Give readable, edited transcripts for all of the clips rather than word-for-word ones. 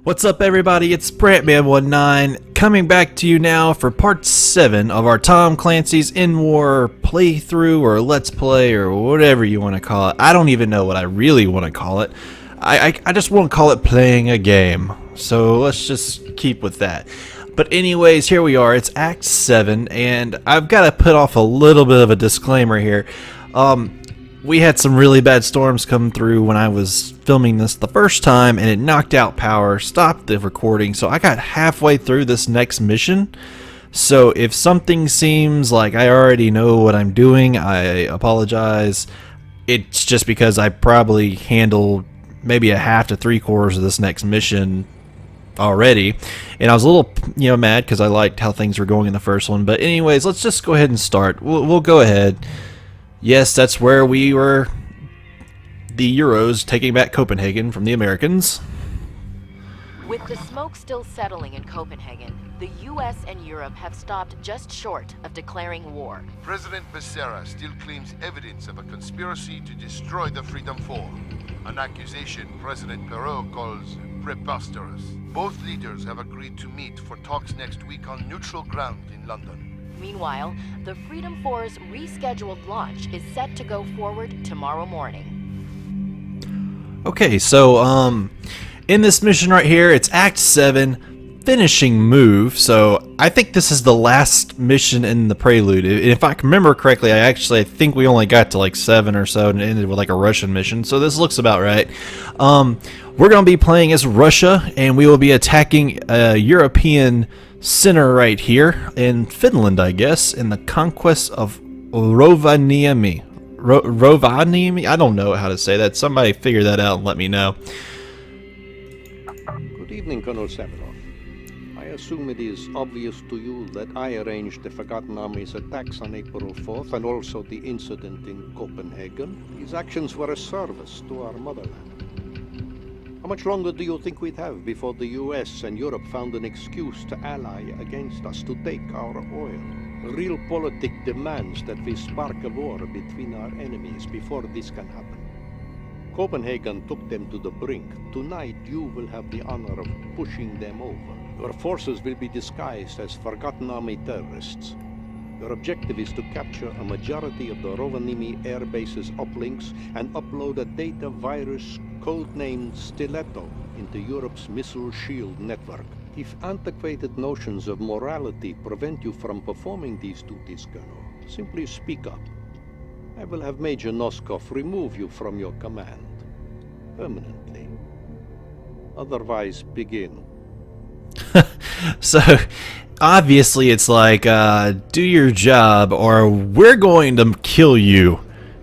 What's up, everybody? It's Brantman19 coming back to you now for part 7 of our Tom Clancy's EndWar playthrough or Let's Play or whatever you want to call it. I don't even know what I really want to call it. I just want to call it playing a game. So let's just keep with that. But anyways, here we are. It's Act 7, and I've got to put off a little bit of a disclaimer here. We had some really bad storms come through when I was filming this the first time, and it knocked out power, stopped the recording, so I got halfway through this next mission. So if something seems like I already know what I'm doing, I apologize. It's just because I probably handled maybe a half to 3/4 of this next mission already, and I was a little mad because I liked how things were going in the first one. But anyways, let's just go ahead and start. We'll go ahead. Yes, that's where we were, the Euros taking back Copenhagen from the Americans. With the smoke still settling in Copenhagen, the US and Europe have stopped just short of declaring war. President Becerra still claims evidence of a conspiracy to destroy the Freedom Four, an accusation President Perot calls preposterous. Both leaders have agreed to meet for talks next week on neutral ground in London. Meanwhile, the Freedom Four's rescheduled launch is set to go forward tomorrow morning. Okay, so in this mission right here, it's Act 7, finishing move. So I think this is the last mission in the prelude. If I can remember correctly, I think we only got to like 7 or so and it ended with like a Russian mission. So this looks about right. We're going to be playing as Russia, and we will be attacking a European center right here in Finland, I guess, in the conquest of Rovaniemi. Rovaniemi? I don't know how to say that. Somebody figure that out and let me know. Good evening, Colonel Savinov. I assume it is obvious to you that I arranged the Forgotten Army's attacks on April 4th and also the incident in Copenhagen. These actions were a service to our motherland. How much longer do you think we'd have before the US and Europe found an excuse to ally against us, to take our oil? Realpolitik demands that we spark a war between our enemies before this can happen. Copenhagen took them to the brink. Tonight you will have the honor of pushing them over. Your forces will be disguised as Forgotten Army terrorists. Your objective is to capture a majority of the Rovaniemi airbases uplinks and upload a data virus codenamed Stiletto into Europe's missile shield network. If antiquated notions of morality prevent you from performing these duties, Colonel, simply speak up. I will have Major Noskov remove you from your command permanently. Otherwise, begin. So obviously it's like, do your job or we're going to kill you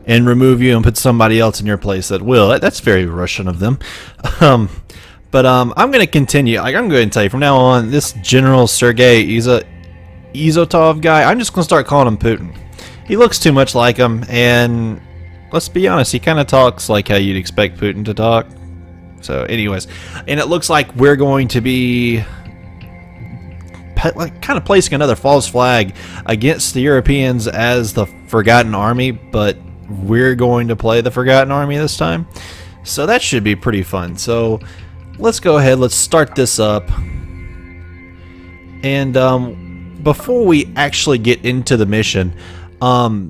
and remove you and put somebody else in your place that will. That's very Russian of them. But I'm going to continue. I'm going to tell you from now on, this General Sergei Izotov guy, I'm just going to start calling him Putin. He looks too much like him, and let's be honest, he kind of talks like how you'd expect Putin to talk. So anyways, and it looks like we're going to be kind of placing another false flag against the Europeans as the Forgotten Army, but we're going to play the Forgotten Army this time. So that should be pretty fun. So let's go ahead, let's start this up. And before we actually get into the mission,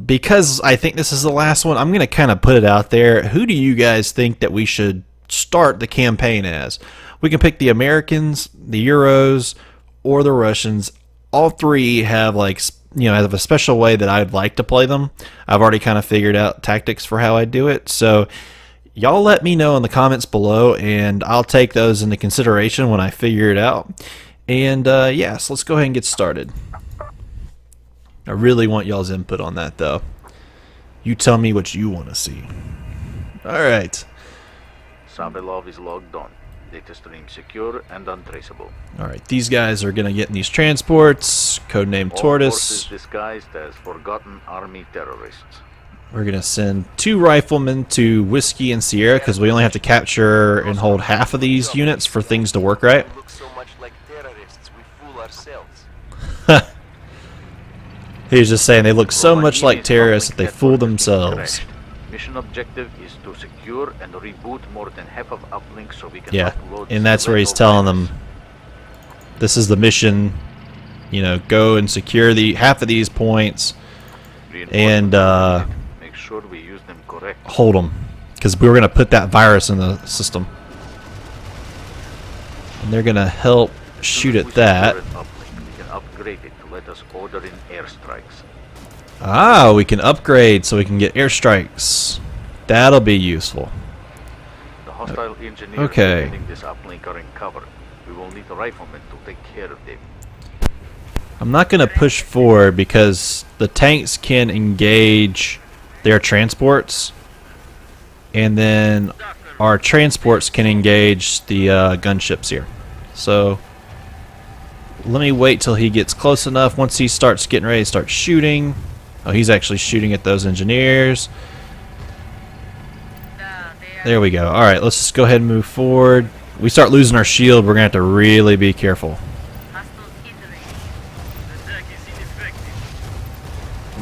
because I think this is the last one, I'm going to kind of put it out there. Who do you guys think that we should start the campaign as? We can pick the Americans, the Euros, or the Russians. All three have have a special way that I'd like to play them. I've already kind of figured out tactics for how I do it. So y'all let me know in the comments below, and I'll take those into consideration when I figure it out. And yes, let's go ahead and get started. I really want y'all's input on that, though. You tell me what you want to see. Alright. Sabelov is logged on. Data stream secure and untraceable. Alright, these guys are going to get in these transports. Codename All Tortoise. forces disguised as Forgotten Army terrorists. We're going to send 2 riflemen to Whiskey and Sierra because we only have to capture and hold half of these units for things to work right. Look so much like terrorists, we fool ourselves. He's just saying they look so much like terrorists that they fool themselves. Mission objective is to secure and reboot more than half of uplinks so we can Yeah, upload and that's where he's select telling virus. them this is the mission. You know, go and secure the half of these points and Make sure we use them correct. hold them, because we were gonna put that virus in the system, and they're gonna help shoot at that. We can upgrade it to let us order in airstrikes. Ah, we can upgrade so we can get airstrikes. That'll be useful. The hostile engineers okay. defending this uplink are in cover. We will need the riflemen to take care of them. I'm not going to push forward because the tanks can engage their transports, and then our transports can engage the gunships here. So let me wait till he gets close enough. Once he starts getting ready to start shooting. Oh, he's actually shooting at those engineers. There we go. Alright, let's just go ahead and move forward. We start losing our shield, we're going to have to really be careful.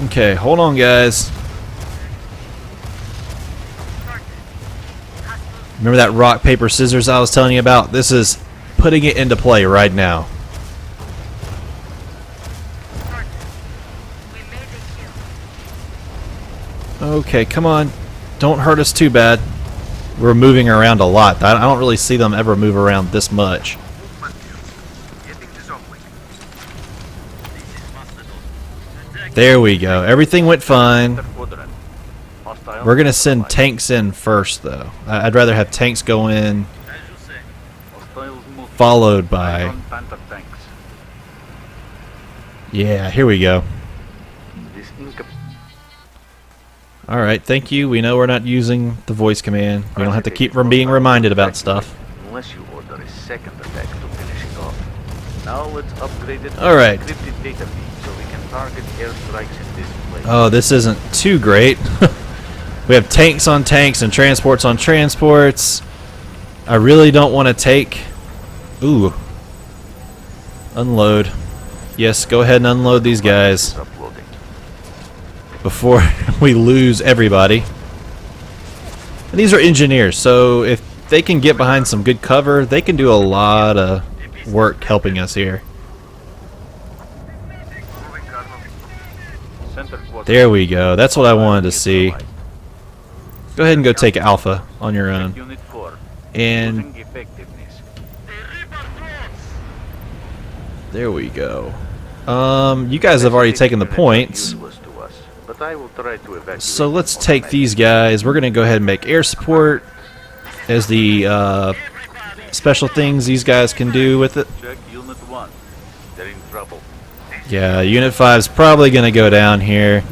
Okay, hold on, guys. Remember that rock, paper, scissors I was telling you about? This is putting it into play right now. Okay, come on. Don't hurt us too bad. We're moving around a lot. I don't really see them ever move around this much. There we go. Everything went fine. We're going to send tanks in first, though. I'd rather have tanks go in, followed by... Yeah, here we go. Alright, thank you. We know we're not using the voice command. We don't have to keep from being reminded about stuff. Unless you order a second attack to finish it off. Now let's upgrade it to Alright. encrypted data feed so we can target airstrikes in this place. Oh, this isn't too great. We have tanks on tanks and transports on transports. I really don't want to take... Ooh. Unload. Yes, go ahead and unload these guys before we lose everybody. And these are engineers, so if they can get behind some good cover, they can do a lot of work helping us here. There we go. That's what I wanted to see. Go ahead and go take Alpha on your own. And there we go. You guys have already taken the points. So let's take these guys. We're going to go ahead and make air support as the special things these guys can do with it. Yeah, Unit 5 is probably going to go down here.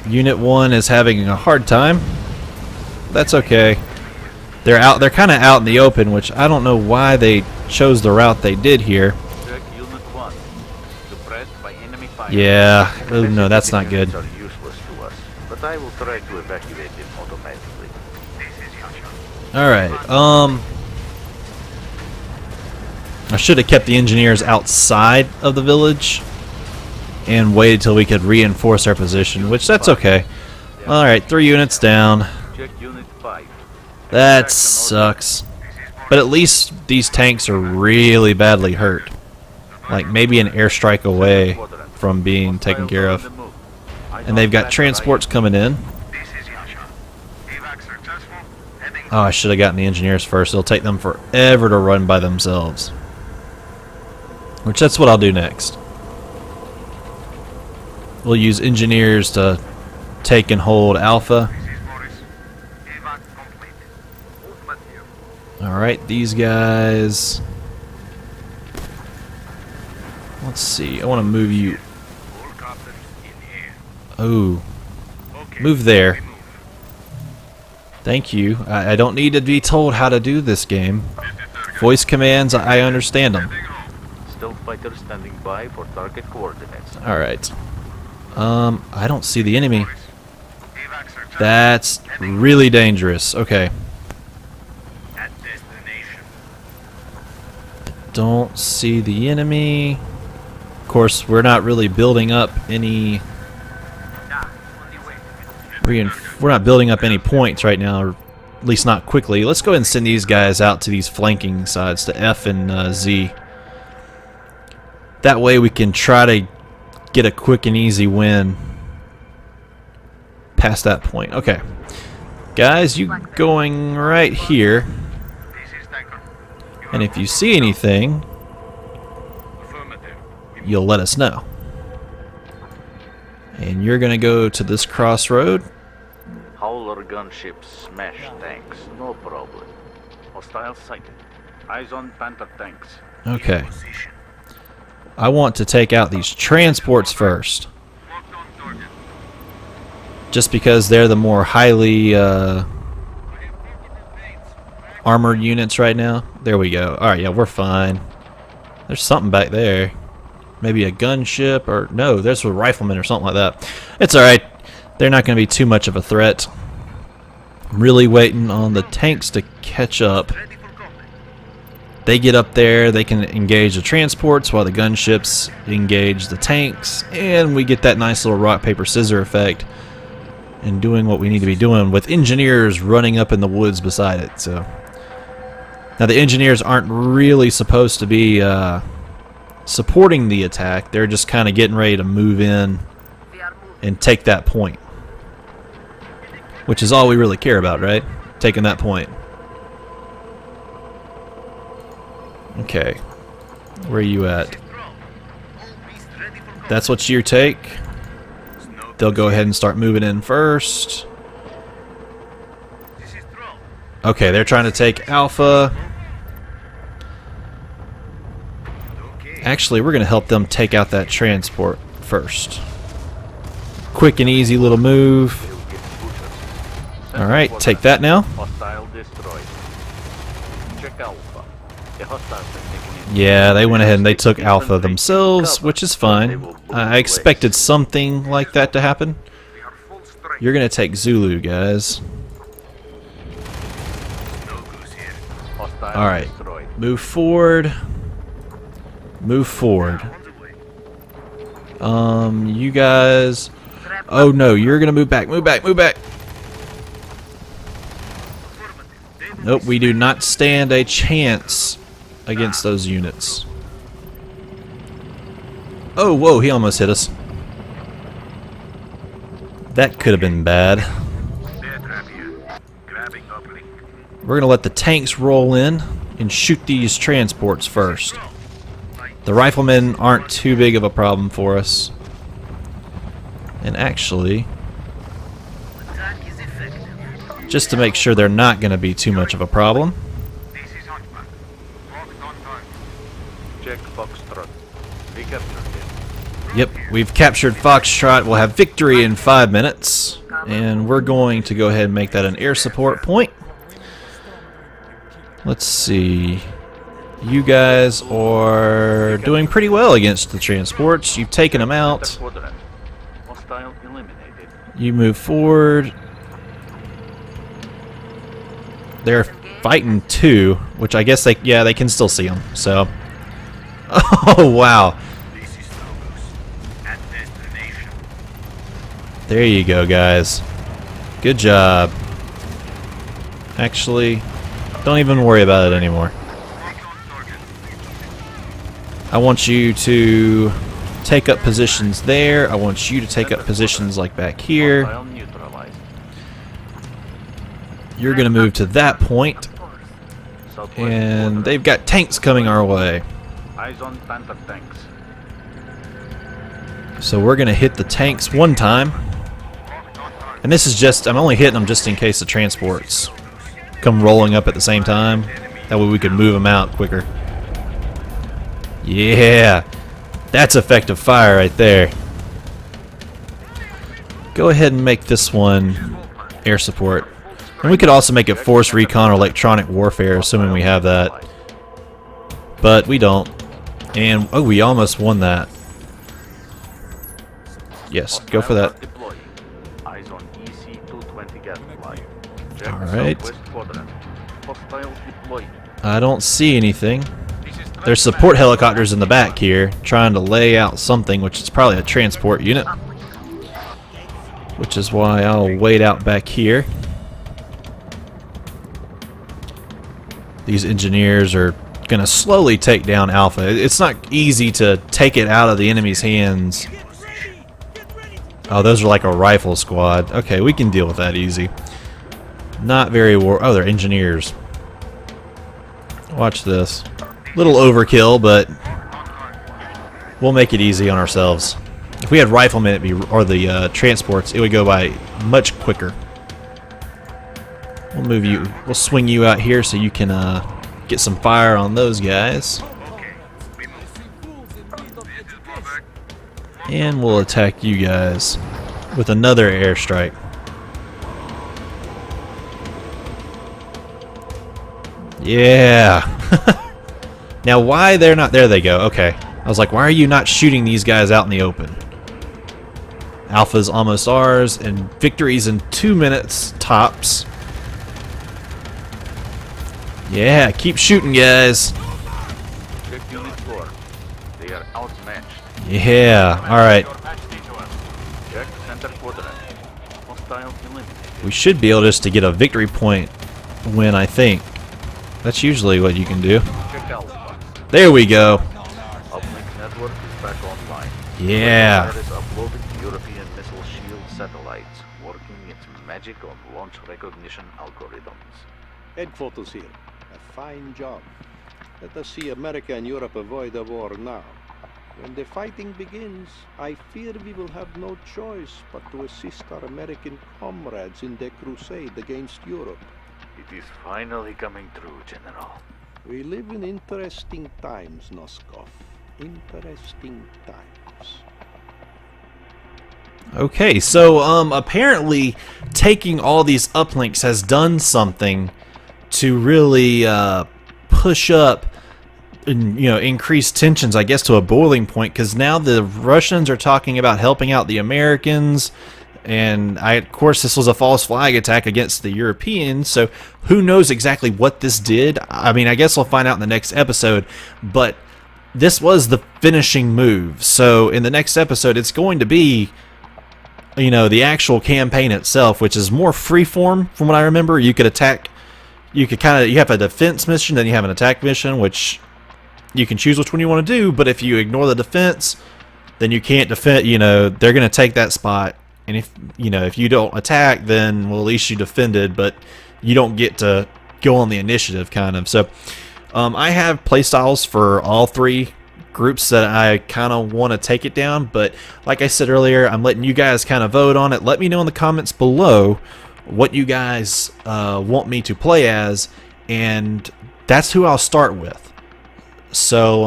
Unit 1 is having a hard time. That's okay. They're kind of out in the open, which I don't know why they chose the route they did here. Yeah, oh no, that's not good. Alright, I should have kept the engineers outside of the village and waited till we could reinforce our position, which that's okay. Alright, 3 units down. That sucks. But at least these tanks are really badly hurt. Like maybe an airstrike away from being taken care of. And they've got transports coming in. Oh, I should have gotten the engineers first. It'll take them forever to run by themselves. Which that's what I'll do next. We'll use engineers to take and hold Alpha. Alright, these guys... Let's see, I want to move you... Oh. Move there. Thank you. I don't need to be told how to do this game. Voice commands, I understand them. Stealth fighter standing by for target coordinates. Alright. I don't see the enemy. That's really dangerous. Okay. Don't see the enemy. Of course, we're not really building up any we're not building up any points right now, or at least not quickly. Let's go ahead and send these guys out to these flanking sides, to F and Z. That way we can try to get a quick and easy win past that point. Okay. Guys, you going right here. And if you see anything, you'll let us know. And you're going to go to this crossroad. Howler gunships smash tanks, no problem. Hostile sighted. Eyes on Panther tanks. Okay. I want to take out these transports first. Just because they're the more highly armored units right now. There we go. Alright, yeah, we're fine. There's something back there. Maybe a gunship, or no, there's a rifleman or something like that. It's alright. They're not going to be too much of a threat. I'm really waiting on the tanks to catch up. They get up there, they can engage the transports while the gunships engage the tanks, and we get that nice little rock, paper, scissor effect and doing what we need to be doing with engineers running up in the woods beside it. So now the engineers aren't really supposed to be supporting the attack. They're just kind of getting ready to move in and take that point, which is all we really care about, right? Taking that point. Okay, where are you at? That's what you take. They'll go ahead and start moving in first. Okay, they're trying to take Alpha. Actually, we're going to help them take out that transport first. Quick and easy little move. Alright, take that now. Hostile destroyed. Check Alpha. The hostiles have taken in. Yeah, they went ahead and they took Alpha themselves, which is fine. I expected something like that to happen. You're going to take Zulu, guys. Alright, move forward. Move forward. You guys... Oh no, you're going to move back, move back, move back! Nope, we do not stand a chance against those units. Oh, whoa, he almost hit us. That could have been bad. We're going to let the tanks roll in and shoot these transports first. The riflemen aren't too big of a problem for us. And actually, just to make sure they're not going to be too much of a problem. Check Foxtrot. We captured it. Yep, we've captured Foxtrot. We'll have victory in 5 minutes. And we're going to go ahead and make that an air support point. Let's see. You guys are doing pretty well against the transports. You've taken them out. Hostile eliminated. You move forward. They're fighting two, which I guess they can still see them. So, oh wow. There you go, guys. Good job. Actually, don't even worry about it anymore. I want you to take up positions there. I want you to take up positions like back here. Hostile neutralized. You're going to move to that point. Southwest And border. they've got tanks coming our way. Eyes on Panther tanks. So we're going to hit the tanks one time. And this is just, I'm only hitting them just in case the transports come rolling up at the same time. That way we can move them out quicker. Yeah, that's effective fire right there. Go ahead and make this one air support. And we could also make it force recon or electronic warfare, assuming we have that. But we don't. And, oh, we almost won that. Yes, go for that. Deploying. Eyes on EC-220 gas supply. Check Alright. Southwest quadrant. Hostiles deployed. I don't see anything. There's support helicopters in the back here, trying to lay out something, which is probably a transport unit. which is why I'll wait out back here. These engineers are gonna slowly take down Alpha. It's not easy to take it out of the enemy's hands. Oh, those are like a rifle squad. Okay, we can deal with that easy. Not very oh, they're engineers. Watch this. Little overkill, but we'll make it easy on ourselves. If we had riflemen, or the transports, it would go by much quicker. We'll move you. We'll swing you out here so you can get some fire on those guys. And we'll attack you guys with another airstrike. Yeah. Now why they're not... There they go. Okay. I was like, why are you not shooting these guys out in the open? Alpha's almost ours, and victory's in 2 minutes tops. Yeah, keep shooting, guys. Check Unit 4. They are outmatched. Yeah, alright. Check center quadrant. Hostile eliminated. We should be able just to get a victory point win, I think. That's usually what you can do. Check Alpha. There we go. Uplink network is back online. Yeah. It is uploaded to European missile shield satellites, working its magic on launch recognition algorithms. Headquarters here. A fine job. Let us see America and Europe avoid a war now. When the fighting begins, I fear we will have no choice but to assist our American comrades in their crusade against Europe. It is finally coming true, General. We live in interesting times, Noskov. Interesting times. Okay, so apparently taking all these uplinks has done something to really push up and, you know, increase tensions, I guess, to a boiling point, because now the Russians are talking about helping out the Americans, and of course this was a false flag attack against the Europeans, so who knows exactly what this did. I mean, I guess we'll find out in the next episode, but this was the finishing move. So in the next episode it's going to be, you know, the actual campaign itself, which is more freeform from what I remember. You could attack, you have a defense mission, then you have an attack mission, which you can choose which one you want to do, but if you ignore the defense, then you can't defend, you know, they're going to take that spot. And if, you know, if you don't attack, then, well, at least you defended, but you don't get to go on the initiative, kind of. So I have playstyles for all three groups that I kind of want to take it down, but like I said earlier, I'm letting you guys kind of vote on it. Let me know in the comments below what you guys want me to play as, and that's who I'll start with. So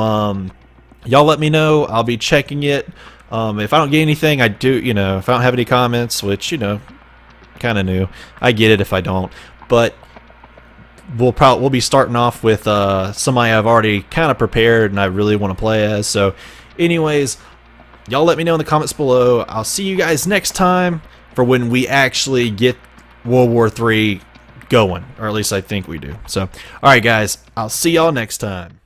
y'all let me know. I'll be checking it. If I don't get anything, I do, you know, if I don't have any comments, which, you know, kind of new, I get it if I don't, but we'll be starting off with somebody I've already kind of prepared and I really want to play as. So anyways, y'all let me know in the comments below. I'll see you guys next time for when we actually get World War III going, or at least I think we do. So alright guys, I'll see y'all next time.